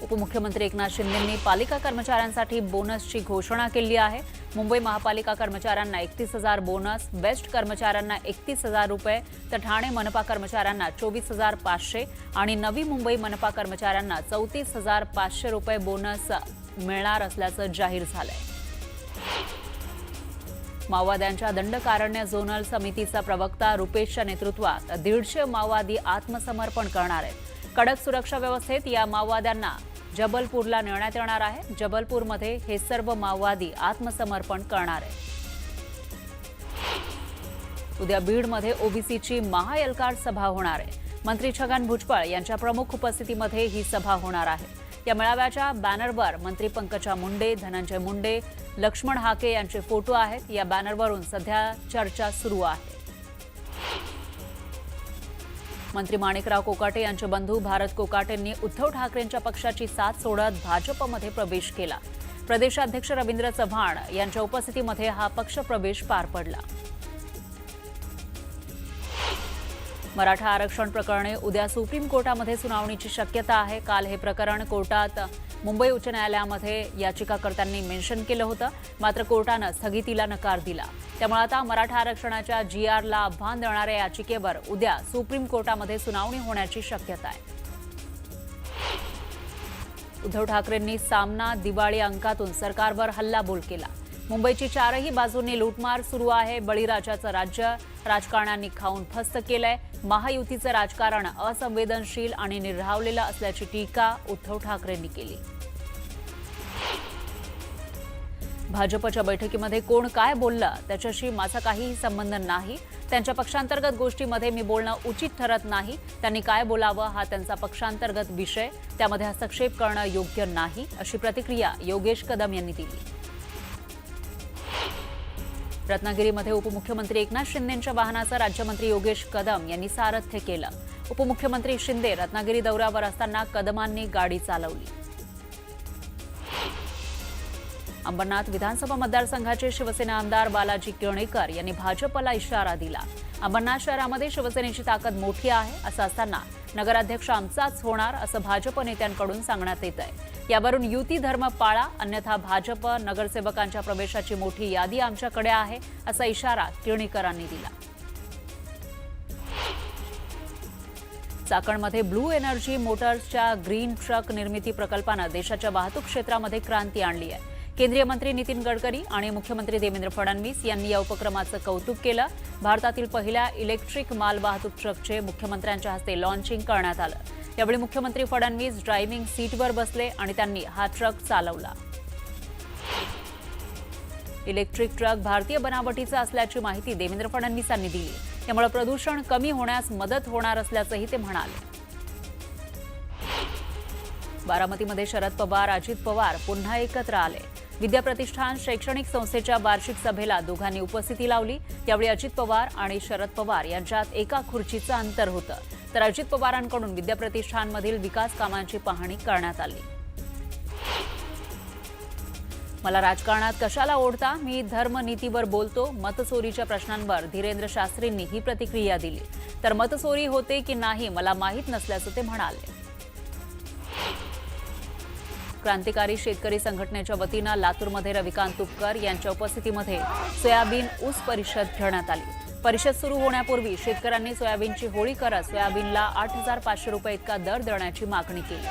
उपमुख्यमंत्री एकनाथ शिंदेंनी पालिका कर्मचाऱ्यांसाठी बोनसची घोषणा केली आहे। मुंबई महापालिका कर्मचाऱ्यांना 31,000 बोनस, बेस्ट कर्मचाऱ्यांना 31,000 रुपये, तर ठाणे मनपा कर्मचाऱ्यांना 24,500 आणि नवी मुंबई मनपा कर्मचाऱ्यांना 34,500 रुपये बोनस मिळणार असल्याचं जाहीर झालंय। माओवाद्यांच्या दंडकारण्य झोनल समितीचा प्रवक्ता रुपेशच्या नेतृत्वात 150 माओवादी आत्मसमर्पण करणार आहेत। कडक सुरक्षा व्यवस्थेत या माओवाद्यांना जबलपूरला नेण्यात येणार आहे। जबलपूरमध्ये हे सर्व माओवादी आत्मसमर्पण करणार आहेत। उद्या बीडमध्ये ओबीसीची महाएल्गार सभा होणार आहे। मंत्री छगन भुजबळ यांच्या प्रमुख उपस्थितीमध्ये ही सभा होणार आहे। या मेळाव्याच्या बॅनरवर मंत्री पंकजा मुंडे, धनंजय मुंडे, लक्ष्मण हाके यांचे फोटो आहेत। या बॅनरवरून सध्या चर्चा सुरू आहे। मंत्री माणिकराव कोकाटे यांचे बंधू भारत कोकाटेंनी उद्धव ठाकरेंच्या पक्षाची साथ सोडत भाजपमध्ये प्रवेश केला। प्रदेशाध्यक्ष रवींद्र चव्हाण यांच्या उपस्थितीमध्ये हा पक्ष प्रवेश पार पडला। मराठा आरक्षण प्रकरणी उद्या सुप्रीम कोर्टामध्ये सुनावणीची शक्यता आहे। काल हे प्रकरण कोर्टात मुंबई उच्च न्यायालयामध्ये याचिकाकर्त्यांनी मेन्शन केलं होतं, मात्र कोर्टानं स्थगितीला नकार दिला। त्यामुळे आता मराठा आरक्षणाच्या जीआरला आव्हान देणाऱ्या याचिकेवर उद्या सुप्रीम कोर्टामध्ये सुनावणी होण्याची शक्यता आहे। उद्धव ठाकरेंनी सामना दिवाळी अंकातून सरकारवर हल्लाबोल केला। मुंबईची चारही बाजूंनी लूटमार सुरू आहे। बळीराजाचं राज्य राजकारण्यांनी खाऊन फस्त केलंय। महायुतीचं राजकारण असंवेदनशील आणि निर्हावलेलं असल्याची टीका उद्धव ठाकरेंनी केली। भाजपच्या बैठकीमध्ये कोण काय बोललं त्याच्याशी माझा काहीही संबंध नाही। त्यांच्या पक्षांतर्गत गोष्टीमध्ये मी बोलणं उचित ठरत नाही। त्यांनी काय बोलावं हा त्यांचा पक्षांतर्गत विषय, त्यामध्ये हस्तक्षेप करणं योग्य नाही, अशी प्रतिक्रिया योगेश कदम यांनी दिली। रत्नागिरीमध्ये उपमुख्यमंत्री एकनाथ शिंदेंच्या वाहनाचं राज्यमंत्री योगेश कदम यांनी सारथ्य केलं। उपमुख्यमंत्री शिंदे रत्नागिरी दौऱ्यावर असताना कदमांनी गाडी चालवली। अंबरनाथ विधानसभा मतदारसंघाचे शिवसेना आमदार बालाजी किरणेकर यांनी भाजपला इशारा दिला। अंबरनाथ शहरामध्ये शिवसेनेची ताकद मोठी आहे, असं असताना नगराध्यक्ष आमचाच होणार असं भाजप नेत्यांकडून सांगण्यात येत आहे। यावरून युती धर्म पाळा, अन्यथा भाजप नगरसेवकांच्या प्रवेशाची मोठी यादी आमच्याकडे आहे, असा इशारा किरणेकरांनी दिला। चाकणमध्ये ब्लू एनर्जी मोटर्सच्या ग्रीन ट्रक निर्मिती प्रकल्पानं देशाच्या वाहतूक क्षेत्रामध्ये क्रांती आणली आहे। केंद्रीय मंत्री नितीन गडकरी आणि मुख्यमंत्री देवेंद्र फडणवीस यांनी या उपक्रमाचं कौतुक केलं। भारतातील पहिल्या इलेक्ट्रिक मालवाहतूक ट्रकचे मुख्यमंत्र्यांच्या हस्ते लॉन्चिंग करण्यात आलं। यावेळी मुख्यमंत्री फडणवीस ड्रायव्हिंग सीटवर बसले आणि त्यांनी हा ट्रक चालवला। इलेक्ट्रिक ट्रक भारतीय बनावटीचा असल्याची माहिती देवेंद्र फडणवीसांनी दिली। त्यामुळे प्रदूषण कमी होण्यास मदत होणार असल्याचंही ते म्हणाले। बारामतीमध्ये शरद पवार, अजित पवार पुन्हा एकत्र आले। विद्या प्रतिष्ठान शैक्षणिक संस्थेच्या वार्षिक सभेला दोघांनी उपस्थिती लावली। यावेळी अजित पवार आणि शरद पवार यांच्यात एका खुर्चीचं अंतर होतं, तर अजित पवारांकडून विद्या प्रतिष्ठानमधील विकास कामांची पाहणी करण्यात आली। मला राजकारणात कशाला ओढता, मी धर्मनीतीवर बोलतो। मतचोरीच्या प्रश्नांवर धीरेंद्र शास्त्रींनी ही प्रतिक्रिया दिली। तर मतचोरी होते की नाही मला माहीत नसल्याचं ते म्हणाले। क्रांतिकारी शेतकरी संघटनेच्या वतीनं लातूरमध्ये रविकांत तुपकर यांच्या उपस्थितीमध्ये सोयाबीन ऊस परिषद घेण्यात आली। परिषद सुरू होण्यापूर्वी शेतकऱ्यांनी सोयाबीनची होळी करत सोयाबीनला 8,500 रुपये इतका दर देण्याची मागणी केली।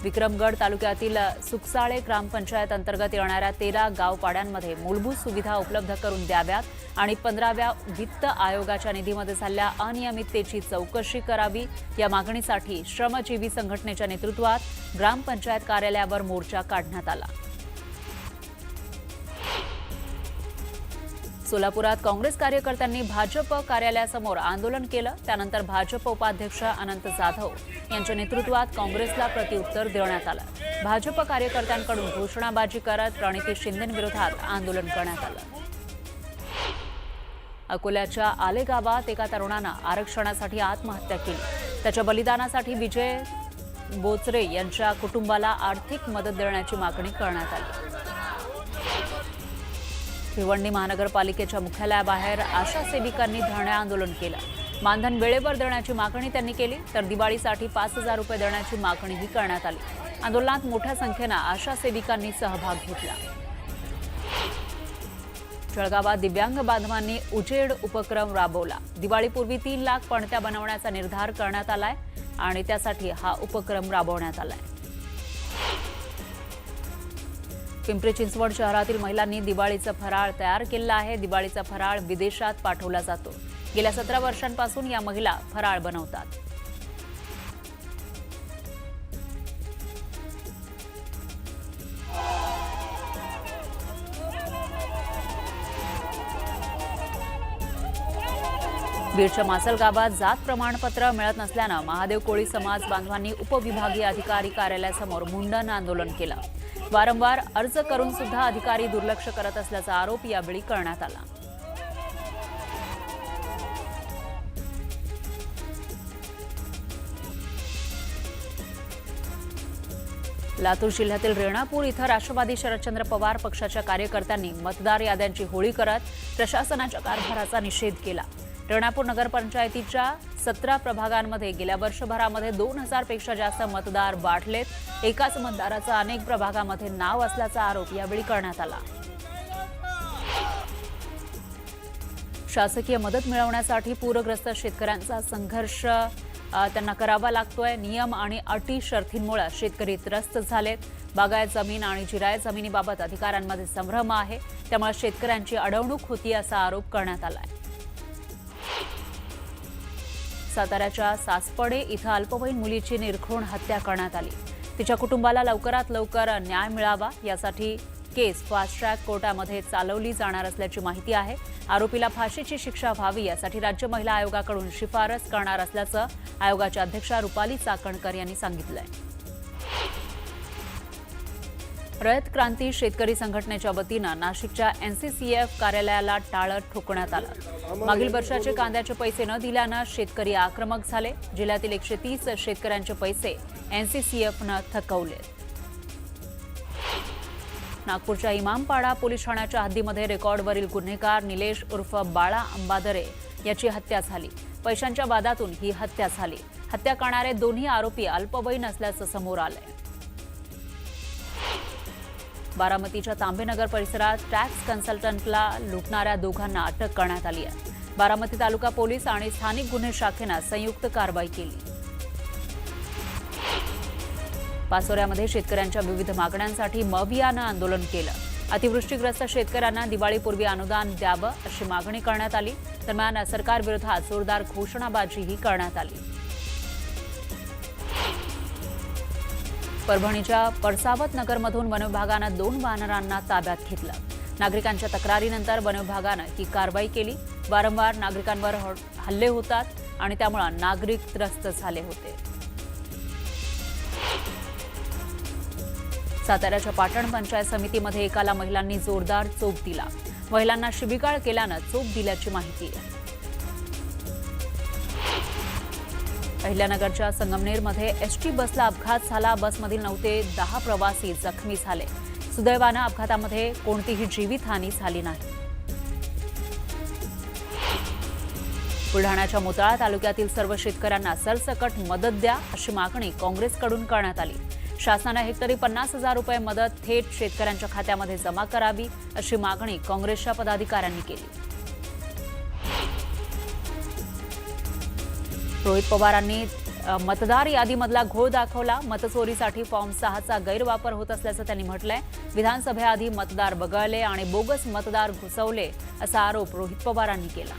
विक्रमगड तालुक्यातील सुकसाळे ग्रामपंचायत अंतर्गत येणाऱ्या 13 गावपाड्यांमध्ये मूलभूत सुविधा उपलब्ध करून द्याव्यात आणि 15व्या वित्त आयोगाच्या निधीमध्ये झालेल्या अनियमिततेची चौकशी करावी, या मागणीसाठी श्रमजीवी संघटनेच्या नेतृत्वात ग्रामपंचायत कार्यालयावर मोर्चा काढण्यात आला। सोलापुरात काँग्रेस कार्यकर्त्यांनी भाजप कार्यालयासमोर आंदोलन केलं। त्यानंतर भाजप उपाध्यक्ष अनंत जाधव यांच्या नेतृत्वात काँग्रेसला प्रत्युत्तर देण्यात आलं। भाजप कार्यकर्त्यांकडून घोषणाबाजी करत प्रणिती शिंदेंविरोधात आंदोलन करण्यात आलं। अकोल्याच्या आले गावात एका तरुणानं आरक्षणासाठी आत्महत्या केली। त्याच्या बलिदानासाठी विजय बोचरे यांच्या कुटुंबाला आर्थिक मदत देण्याची मागणी करण्यात आली। भिवंडी महानगरपालिकेच्या मुख्यालयाबाहेर आशा सेविकांनी धरणे आंदोलन केलं। मानधन वेळेवर देण्याची मागणी त्यांनी केली, तर दिवाळीसाठी 5,000 रुपये देण्याची मागणीही करण्यात आली. आंदोलनात मोठ्या संख्येनं आशा सेविकांनी सहभाग घेतला. जळगावात दिव्यांग बांधवांनी उजेड उपक्रम राबवला. दिवाळीपूर्वी 3 लाख पणत्या बनवण्याचा निर्धार करण्यात आलाय आणि त्यासाठी हा उपक्रम राबवण्यात आलाय. पिंपरी चिंचवड शहरातील महिलांनी दिवाळीचा फराळ तयार केला आहे. दिवाळीचा फराळ विदेशात पाठवला जातो. गेल्या 17 वर्षांपासून या महिला फराळ बनवतात. बीडच्या मासल गावात जात प्रमाणपत्र मिळत नसल्यानं महादेव कोळी समाज बांधवांनी उपविभागीय अधिकारी कार्यालयासमोर मुंडन आंदोलन केलं. वारंवार अर्ज करून सुद्धा अधिकारी दुर्लक्ष करत असल्याचा आरोप यावेळी करण्यात आला. लातूर जिल्ह्यातील रेणापूर इथं राष्ट्रवादी शरदचंद्र पवार पक्षाच्या कार्यकर्त्यांनी मतदार याद्यांची होळी करत प्रशासनाच्या कारभाराचा निषेध केला. रेणापूर नगरपंचायतीच्या 17 प्रभागांमध्ये गेल्या वर्षभरामध्ये 2,000 पेक्षा जास्त मतदार वाढलेत. एकाच मतदाराचं अनेक प्रभागामध्ये नाव असल्याचा आरोप यावेळी करण्यात आला. शासकीय मदत मिळवण्यासाठी पूरग्रस्त शेतकऱ्यांचा संघर्ष त्यांना करावा लागतोय. नियम आणि अटी शर्थींमुळे शेतकरी त्रस्त झालेत. बागायत जमीन आणि जिरायत जमिनीबाबत अधिकाऱ्यांमध्ये संभ्रम आहे. त्यामुळे शेतकऱ्यांची अडवणूक होती असा आरोप करण्यात आलाय. साताऱ्याच्या सासपडे इथं अल्पवयीन मुलीची निर्घृण हत्या करण्यात आली. तिच्या कुटुंबाला लवकरात लवकर न्याय मिळावा यासाठी केस फास्ट ट्रॅक कोर्टामध्ये चालवली जाणार असल्याची माहिती आहे. आरोपीला फाशीची शिक्षा व्हावी यासाठी राज्य महिला आयोगाकडून शिफारस करणार असल्याचं आयोगाच्या अध्यक्षा रुपाली चाकणकर यांनी सांगितलंय. रयत क्रांती शेतकरी संघटनेच्या वतीनं नाशिकच्या एनसीसीएफ कार्यालयाला टाळं ठोकण्यात आलं. मागील वर्षाचे कांद्याचे पैसे न दिल्यानं शेतकरी आक्रमक झाले. जिल्ह्यातील 130 शेतकऱ्यांचे पैसे एनसीसीएफनं थकवले. नागपूरच्या इमामपाडा पोलीस ठाण्याच्या हद्दीमध्ये रेकॉर्डवरील गुन्हेगार निलेश उर्फ बाळा अंबादरे याची हत्या झाली. पैशांच्या वादातून ही हत्या झाली. हत्या करणारे दोन्ही आरोपी अल्पवयीन असल्याचं समोर आलंय. बारामतीच्या तांबेनगर परिसरात टॅक्स कन्सल्टंटला लुटणाऱ्या दोघांना अटक करण्यात आली आहे. बारामती तालुका पोलीस आणि स्थानिक गुन्हे शाखेनं संयुक्त कारवाई केली. पाचोऱ्यामध्ये शेतकऱ्यांच्या विविध मागण्यांसाठी मवियानं आंदोलन केलं. अतिवृष्टीग्रस्त शेतकऱ्यांना दिवाळीपूर्वी अनुदान द्यावं अशी मागणी करण्यात आली. दरम्यान सरकारविरोधात जोरदार घोषणाबाजीही करण्यात आली. परभणीच्या परसावत नगरमधून वनविभागानं 2 वानरांना ताब्यात घेतलं. नागरिकांच्या तक्रारीनंतर वनविभागानं ही कारवाई केली. वारंवार नागरिकांवर हल्ले होतात आणि त्यामुळे नागरिक त्रस्त झाले होते. साताऱ्याच्या पाटण पंचायत समितीमध्ये एकाला महिलांनी जोरदार चोप दिला. महिलांना शिवीगाळ केल्यानं चोप दिल्याची माहिती आहे. अहिल्यानगरच्या संगमनेरमध्ये एसटी बसला अपघात झाला. बसमधील 9 ते 10 प्रवासी जखमी झाले. सुदैवानं अपघातामध्ये कोणतीही जीवितहानी झाली नाही. बुलढाण्याच्या मोताळा तालुक्यातील सर्व शेतकऱ्यांना सरसकट मदत द्या अशी मागणी काँग्रेसकडून करण्यात आली. शासनानं हेक्टरी 50,000 रुपये मदत थेट शेतकऱ्यांच्या खात्यामध्ये जमा करावी अशी मागणी काँग्रेसच्या पदाधिकाऱ्यांनी केली. रोहित पवारांनी मतदार यादीमधला घोळ दाखवला. मतचोरीसाठी फॉर्म 6चा गैरवापर होत असल्याचं त्यांनी म्हटलंय. विधानसभेआधी मतदार वगळले आणि बोगस मतदार घुसवले असा आरोप रोहित पवारांनी केला.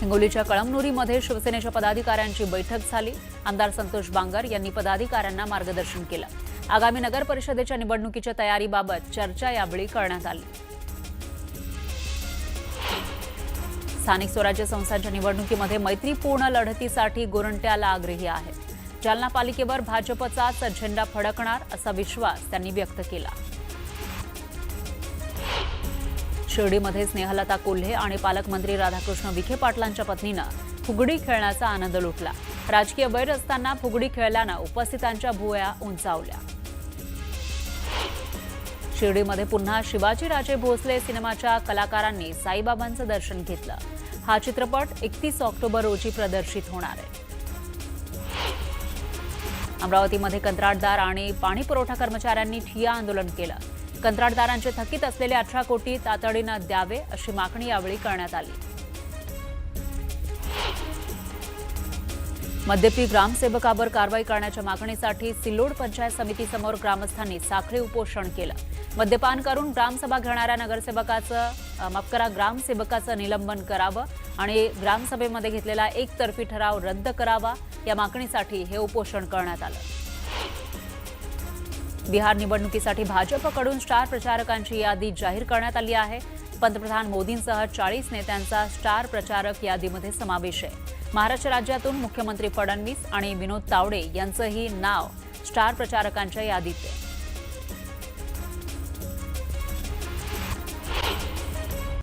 हिंगोलीच्या कळमनुरीमध्ये शिवसेनेच्या पदाधिकाऱ्यांची बैठक झाली. आमदार संतोष बांगर यांनी पदाधिकाऱ्यांना मार्गदर्शन केलं. आगामी नगर परिषदेच्या निवडणुकीच्या तयारीबाबत चर्चा यावेळी करण्यात आली. स्थानिक स्वराज्य संस्थांच्या निवडणुकीमध्ये मैत्रीपूर्ण लढतीसाठी गोरंट्याला आग्रही आहे. जालना पालिकेवर भाजपचाच झेंडा फडकणार असा विश्वास त्यांनी व्यक्त केला. शिर्डीमध्ये स्नेहलता कोल्हे आणि पालकमंत्री राधाकृष्ण विखे पाटलांच्या पत्नीनं फुगडी खेळण्याचा आनंद लुटला. राजकीय वैर असताना फुगडी खेळल्यानं उपस्थितांच्या भुवया उंचावल्या. शिर्डीमध्ये पुन्हा शिवाजीराजे भोसले सिनेमाच्या कलाकारांनी साईबाबांचं दर्शन घेतलं. हा चित्रपट 31 ऑक्टोबर रोजी प्रदर्शित होणार आहे. अमरावतीमध्ये कंत्राटदार आणि पाणी पुरवठा कर्मचाऱ्यांनी ठिय्या आंदोलन केलं. कंत्राटदारांचे थकीत असलेले 18 कोटी तातडीनं द्यावे अशी मागणी यावेळी करण्यात आली. मद्यपी ग्रामसेवकावर कारवाई करण्याच्या मागणीसाठी सिल्लोड पंचायत समितीसमोर ग्रामस्थांनी साखळी उपोषण केलं. मद्यपान करून ग्रामसभा घेणाऱ्या ग्रामसेवकाचं निलंबन करावं आणि ग्रामसभेमध्ये घेतलेला एकतर्फी ठराव रद्द करावा या मागणीसाठी हे उपोषण करण्यात आलं. बिहार निवडणुकीसाठी भाजपकडून स्टार प्रचारकांची यादी जाहीर करण्यात आली आहे. पंतप्रधान मोदींसह 40 नेत्यांचा स्टार प्रचारक यादीमध्ये समावेश आहे. महाराष्ट्र राज्यातून मुख्यमंत्री फडणवीस आणि विनोद तावडे यांचंही नाव स्टार प्रचारकांच्या यादीत आहे.